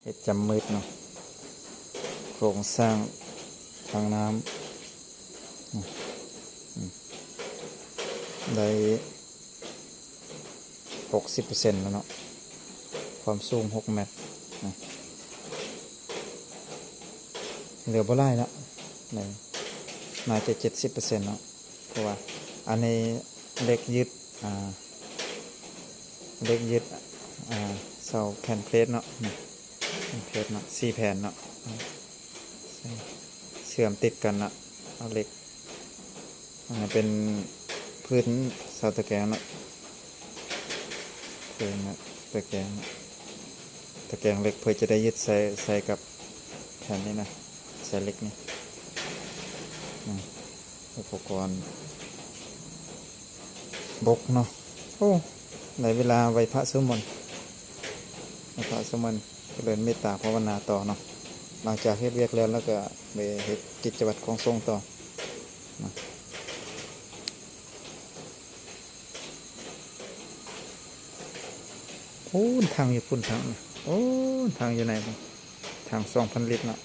เห็ดจำมืดเนาะโครงสร้างทางน้ำได้60%แล้วเนาะความสูง6 เมตรเหลือบ่ได้แล้วน่าจะ70%เนาะเพราะว่าอันนี้เล็กยึดเล็กยึดเสาแผ่นเพลทเนาะเพลทเนาะ4 แผ่นเนาะเชื่อมติดกันเนาะเอาเหล็กเป็นพื้นเสาตะแกรงเนาะพื้นตะแกรงเหล็กเพื่อจะได้ยึดใส่กับแผ่นนี้นะใส่เหล็กนี่อุปกรณ์บกเนาะโอ้ในเวลาไหว้พระสวดมนต์ก็เดินเมตตาภาวนาต่อเนาะหลังจากเฮ็ดเวียกแล้วก็ไปเฮ็ดกิจวัตรของสงฆ์ต่อโอ้ทางอยู่พุ่นทางโอ้ทางอยู่ไหนบ้างทาง2,000 ลิตรเนาะ